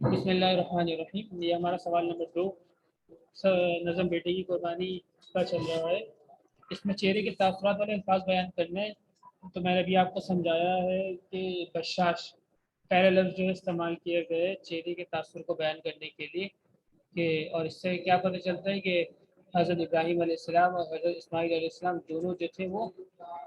बिस्मिल्लाहिर्रहमानिर्रहीम। ये हमारा सवाल नंबर 2 नज़म बेटे की कुर्बानी का चल रहा है। इसमें चेहरे के तासुरात वाले अल्फाज बयान करने, तो मैंने अभी आपको समझाया है कि बशाश पहले लफ्ज़ जो है इस्तेमाल किए गए चेहरे के तासुर को बयान करने के लिए कि, और इससे क्या पता चलता है कि हज़रत इब्राहीम अलैहिस्सलाम और हज़रत इस्माईल अलैहिस्सलाम दोनों जो थे वो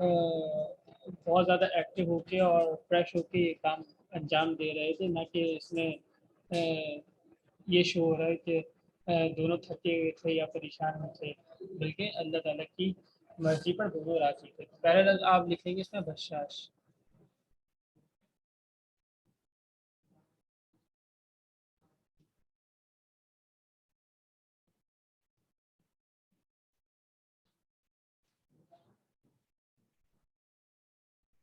बहुत ज़्यादा एक्टिव होके और फ्रेश होके ये काम अंजाम दे रहे थे, ना कि इसमें ये शो हो रहा है कि दोनों थके हुए थे या परेशान थे, बल्कि अल्लाह ताला की मर्जी पर दोनों राजी थे। पहले लफ्ज़ आप लिखेंगे इसमें बशाश।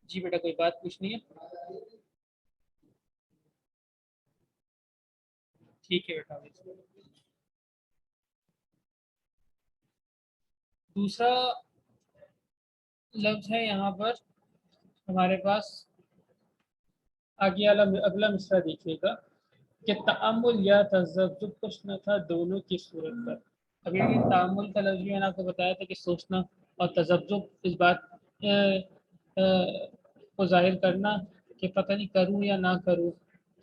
जी बेटा, कोई बात पूछनी है? ठीक है बेटा। दूसरा लफ्ज़ है यहाँ पर हमारे पास, आगे वाला अगला मिसरा देखिएगा कि तअम्मुल या तज़ब्ज़ुब कुछ न था दोनों की सूरत पर। अभी भी तअम्मुल का लफ्ज़ भी मैंने आपको बताया था कि सोचना, और तज़ब्ज़ुब इस बात को ज़ाहिर करना कि पता नहीं करूँ या ना करूँ।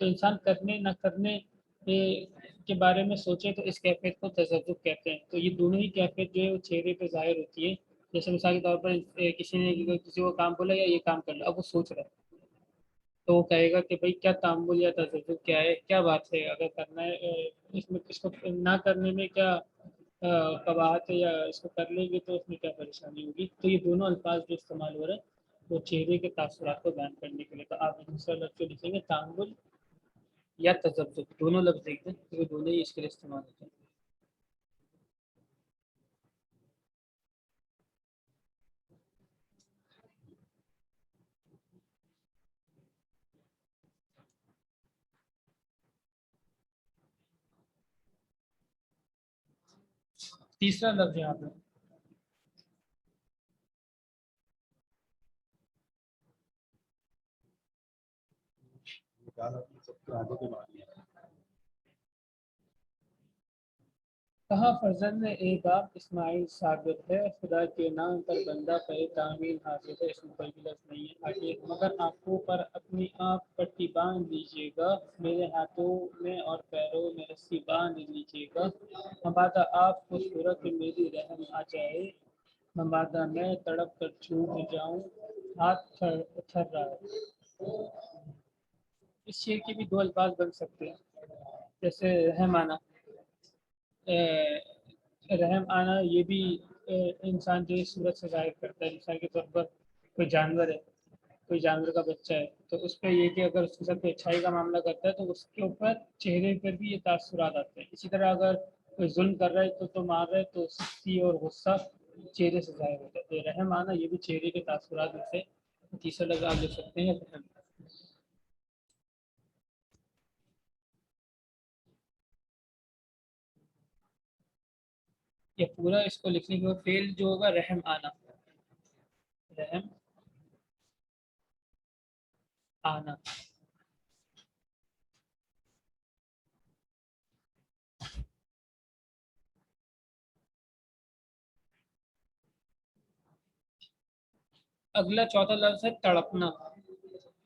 तो इंसान करने ना करने के बारे में सोचे तो इस कैफियत को तज़ब्ज़ुब कहते हैं। तो ये दोनों ही कैफियत जो है वो चेहरे पे ज़ाहिर होती है। जैसे मिसाल के तौर पर किसी ने किसी को काम बोला या ये काम कर लो, अब वो सोच रहा है, तो वो कहेगा कि भाई क्या तामुल या तजव्वुज क्या है, क्या बात है, अगर करना है इसमें, इसको ना करने में क्या कबाहत है, या इसको कर लेंगे तो उसमें क्या परेशानी होगी। तो ये दोनों अल्फाज जो इस्तेमाल हो रहे हैं वो चेहरे के तासुरात को बयान करने के लिए। तो आप दूसरा लफ्ज़ जो लिखेंगे तामुल या तजव्वुज, दोनों लफ्ज़ देख दें तो दोनों ही इसके लिए इस्तेमाल होते हैं। तीसरा लफ्ज़ यहाँ पे कहा, फर्जंद ए बाप इस्माइल साबित है, खुदा के नाम पर बंदा पे तामील हासिल है। इसमें कोई भी लफ्ज़ नहीं है। आगे, मगर आंखों पर अपनी आप पट्टी बांध लीजिएगा, मेरे हाथों में और पैरों में रस्सी बांध लीजिएगा। मबादा आपको सूरत मेरी रहम आ जाए, मबादा मैं तड़प कर छूट जाऊं, हाथ थर रहा है। इस शेर के भी दो अल्फाज बन सकते हैं। जैसे रहम आना, रहम आना ये भी इंसान जो है सूरत से जाहिर करता है। मिसाल के तौर पर कोई जानवर है, कोई जानवर का बच्चा है, तो उस पर ये कि अगर उसके साथ कोई अच्छाई का मामला करता है तो उसके ऊपर चेहरे पर भी ये तासुरात आते हैं। इसी तरह अगर कोई जुल्म कर रहा है तो मार रहा है तो सख्ती और गुस्सा चेहरे से जाहिर होता है। तो रहम आना ये भी चेहरे के तासुरात में से तीसरा लफ्ज़ आप लिख सकते हैं, रहम। ये पूरा इसको लिखने के बाद फेल जो होगा रहम आना, रहम आना। अगला चौथा लफ्ज़ है तड़पना।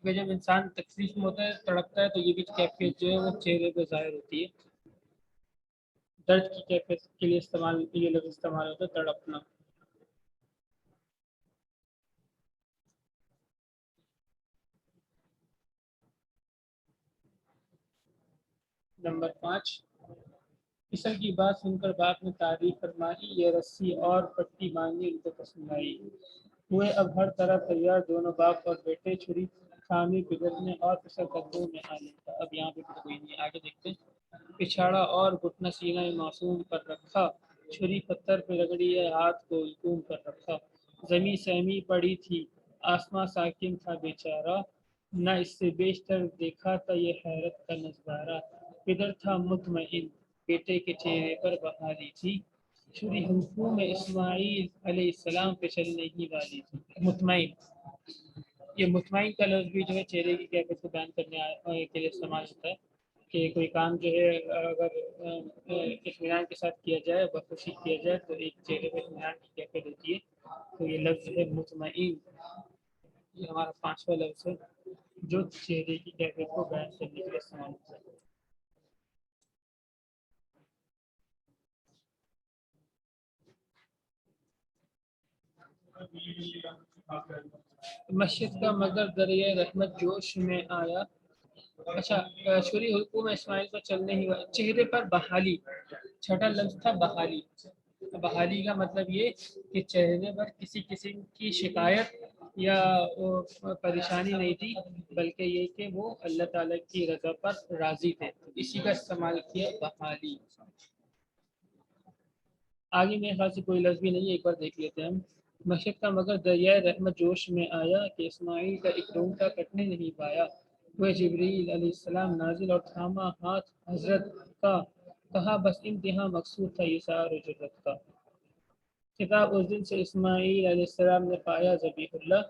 कि जब इंसान तकलीफ में होता है, तड़पता है, तो ये भी कैफियत जो है वो चेहरे पे ज़ाहिर होती है। दर्द की कैफियत के लिए इस्तेमाल, ये लफ्ज़ इस्तेमाल होता है तड़पना। नंबर 5, फिसल की बात सुनकर बाप ने तारीफ फरमाई, ये रस्सी और पट्टी बांधी उनको पसंद आई। हुए अब हर तरफ तैयार दोनों बाप और बेटे, छुरी थामी पिघलने और फिसल कदमों में आ लेता। अब यहाँ पे कोई नहीं, आगे देखते हैं। पिछाड़ा और घुटना सीना मासूम पर रखा, छुरी पत्थर पे रगड़ी है, हाथ को हुक्म पर रखा। जमी सहमी पड़ी थी, आसमां साकिन था बेचारा, न इससे बेशतर देखा था ये हैरत का नजारा। किधर था मुतमइन, बेटे के चेहरे पर बहारी थी, छुरी हुक्म में इस्माइल अलैहिस्सलाम पे चलने ही वाली थी। मुतमइन, ये मुतमइन का लफ्ज़ भी जो है चेहरे की कैफियत को बयान करने के लिए इस्तेमाल होता है। کہ کوئی کام جو ہے اگر اطمینان کے ساتھ کیا جائے، بخوشی کیا جائے تو ایک چہرے پہ اطمینان کی کیفیت ہوتی ہے. تو یہ لفظ ہے مطمئن، یہ ہمارا 5واں لفظ ہے جو چہرے کی کیفیت کو بیان کرنے کے لیے استعمال ہوتا ہے. مسجد کا مگر دریائے رحمت جوش میں آیا. اچھا، شوری حکم اسماعیل کو چلنے ہی چہرے پر بحالی، چھٹا لفظ تھا بحالی. بحالی کا مطلب یہ کہ چہرے پر کسی قسم کی شکایت یا پریشانی نہیں تھی، بلکہ یہ کہ وہ اللہ تعالیٰ کی رضا پر راضی تھے، اسی کا استعمال کیا بحالی. آگے میرے خیال سے کوئی لفظ بھی نہیں ہے، ایک بار دیکھ لیتے ہیں ہم. مسجد کا مگر دریائے رحمت جوش میں آیا کہ اسماعیل کا ایک ڈونٹا کٹنے نہیں پایا. وہ جبریل علیہ السلام نازل اور تھاما ہاتھ حضرت کا، کہا بس انتہا مقصود تھا یسار و جرت کا. کتاب اس دن سے اسماعیل علیہ السلام نے پایا ذبیح اللہ،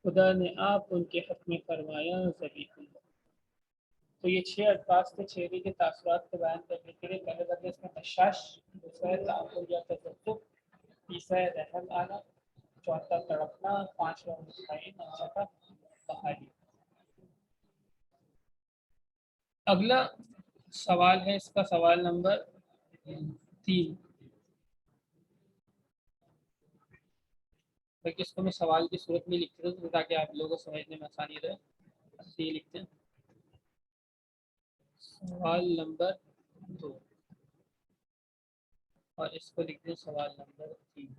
خدا نے آپ ان کے حق میں فرمایا ذبیح اللہ. تو یہ 6 الفاظ تھے چہرے کے تاثرات کو بیان کرنے کے لیے. پہلے لفظ اس میں بشاش، دوسرا ہے تعقل یا تذبذب، تیسرا ہے رحم آنا، چوتھا تڑپنا، پانچواں مطمئن اور چھٹا بحالی. اگلا سوال ہے اس کا سوال نمبر 3. بلکہ اس کو میں سوال کی صورت میں لکھتا ہوں تاکہ آپ لوگوں کو سمجھنے میں آسانی رہے. یہ لکھتے ہیں سوال نمبر 2 اور اس کو لکھتے ہیں سوال نمبر 3.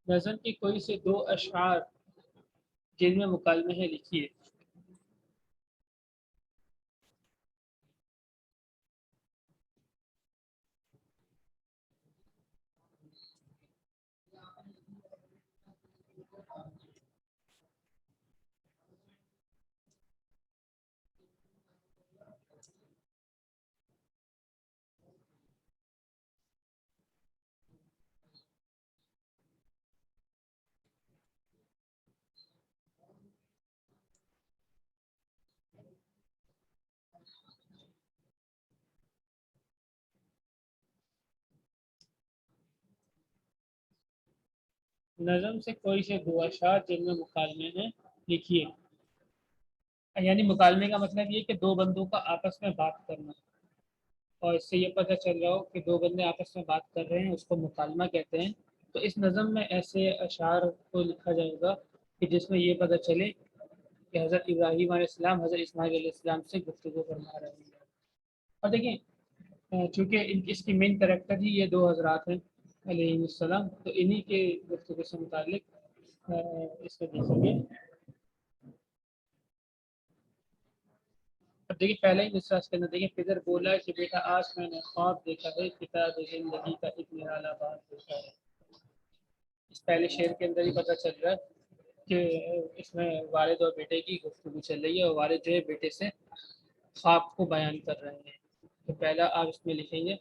نظم کی کوئی سے 2 اشعار جن میں مکالمے ہیں لکھیے. نظم سے کوئی سے 2 اشعار جن میں مکالمے ہیں لکھیے. یعنی مکالمے کا مطلب یہ کہ 2 بندوں کا آپس میں بات کرنا، اور اس سے یہ پتہ چل رہا ہو کہ 2 بندے آپس میں بات کر رہے ہیں، اس کو مکالمہ کہتے ہیں. تو اس نظم میں ایسے اشعار کو لکھا جائے گا کہ جس میں یہ پتہ چلے کہ حضرت ابراہیم علیہ السلام حضرت اسماعیل علیہ السلام سے گفتگو فرما رہے ہیں. اور دیکھیں چونکہ اس کی مین کریکٹر ہی یہ 2 حضرات ہیں علیہ السلام، تو انہی کے گفتگو سے متعلق اس میں دیکھیں گے. اب دیکھیے پہلا ہی مصرع کے اندر دیکھیں پدر بولا کہ بیٹا آج میں نے خواب دیکھا ہے، کتاب زندگی کا ایک نرالا باب دیکھا ہے. اس پہلے شعر کے اندر ہی پتہ چل رہا ہے کہ اس میں والد اور بیٹے کی گفتگو چل رہی ہے، اور والد جو ہے بیٹے سے خواب کو بیان کر رہے ہیں. تو پہلا آپ اس میں لکھیں گے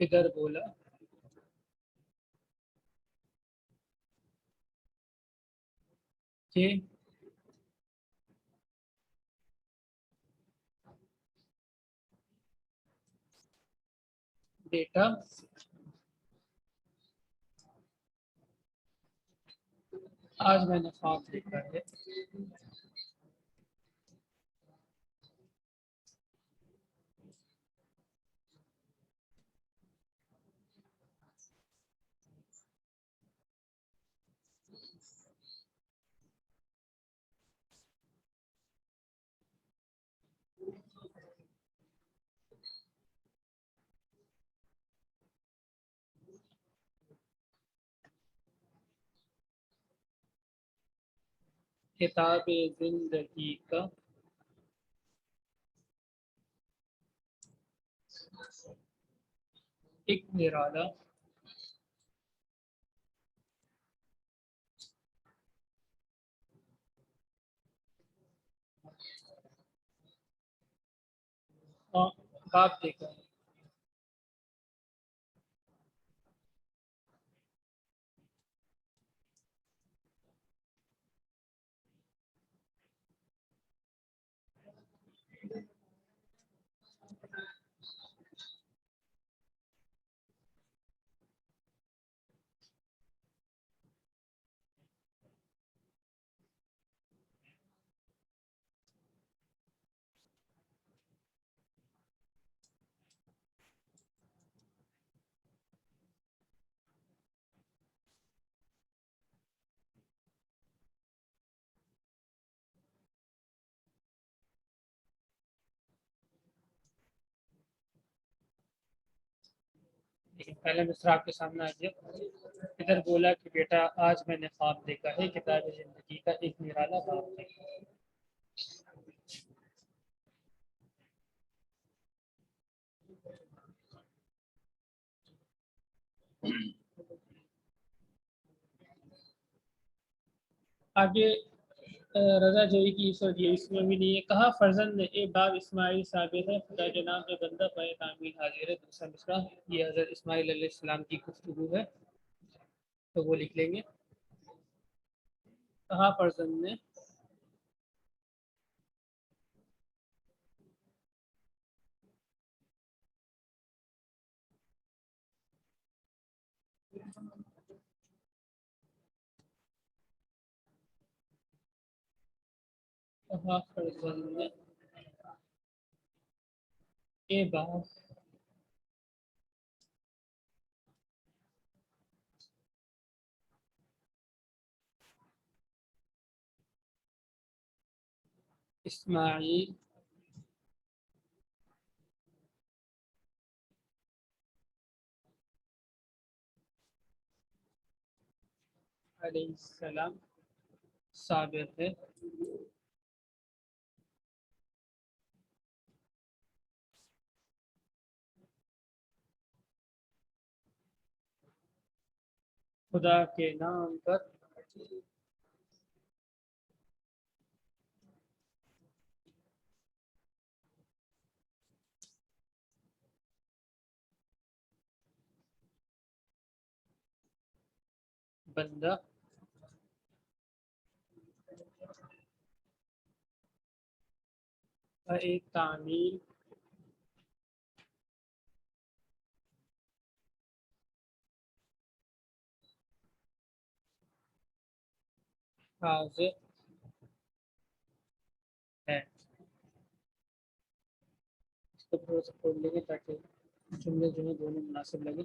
پدر بولا کہ بیٹا آج میں نے خواب دیکھا ہے. کتاب زندگی کا ایک نرالا और बाप देखा है। लेकिन पहले मिस्र आपके सामने आ गया। इधर बोला कि बेटा आज मैंने ख्वाब देखा है, किताब जिंदगी का एक निराला बाब है। आगे रजा जोई की ईश्वर ये इसमें भी नहीं है। कहा फर्जंद ने ए बाब इस्माइल साबिर है, खुदा के नाम पे बंदा पाए तामील हाजिर है। दूसरा मिसरा ये हजरत इस्माइल अलैहिस्सलाम की गुफ्तगू है, तो वो लिख लेंगे। कहा फर्जंद ने कहा फर्जंद ने ए बाब इस्माइल अलैहिस्सलाम साबिर है, खुदा के नाम पर बंदा एक तामील हाजिर है। इसको थोड़ा सा खोल लेंगे ताकि जुमले जो है दोनों मुनासिब लगे।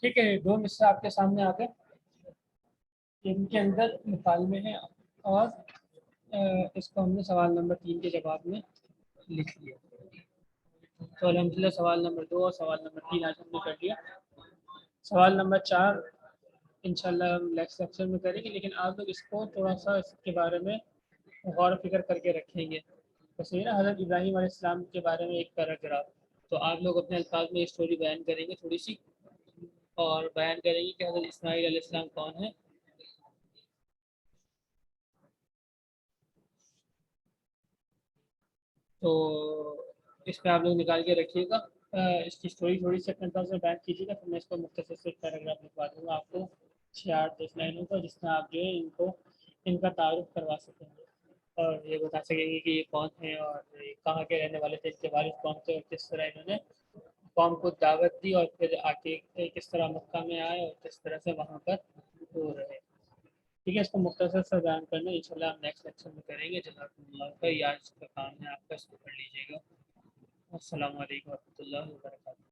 ठीक है, दो मिसरा आपके सामने आ गए, इनके अंदर मुकालमे हैं और इसको हमने सवाल नंबर 3 के जवाब में लिख लिया। तो अल्हम्दुलिल्लाह सवाल नंबर 2 और सवाल नंबर 3 आज हमने कर लिया। सवाल नंबर 4 इंशाल्लाह हम नेक्स्ट लेक्चर में करेंगे, लेकिन आप लोग इसको थोड़ा सा इसके बारे में गौर फिक्र करके रखेंगे। बस ये ना हज़रत इब्राहीम अलैहिस्सलाम के बारे में एक पैराग्राफ, तो आप लोग अपने अल्फाज में ये स्टोरी बयान करेंगे थोड़ी सी, और बयान करेंगे कि हज़रत इस्माईल अलैहिस्सलाम कौन है। तो इसमें आप लोग निकाल के रखिएगा। इसकी स्टोरी थोड़ी सी अपने पास में बयान कीजिएगा, तो मैं इसको मुख्तसर से एक पैराग्राफ लिखवा दूँगा आपको 6-8-10 लाइनों का, जिसमें आप जो है इनको इनका तारुफ करवा सकेंगे और ये बता सकेंगे कि ये कौन है और ये कहाँ के रहने वाले थे, इनके वालिद कौन थे और किस तरह इन्होंने कौम को दावत दी और फिर आके किस तरह मक्का में आए और किस तरह से वहाँ पर वो रहे। ठीक है, इसको मुख्तसर से बयान करना इंशाल्लाह हम नेक्स्ट लेक्चर में करेंगे। जज़ाकुमुल्लाह खैर, ये आज का काम है आपका, इसको कर लीजिएगा। अस्सलाम वालेकुम रहमतुल्लाहि व बरकातहू।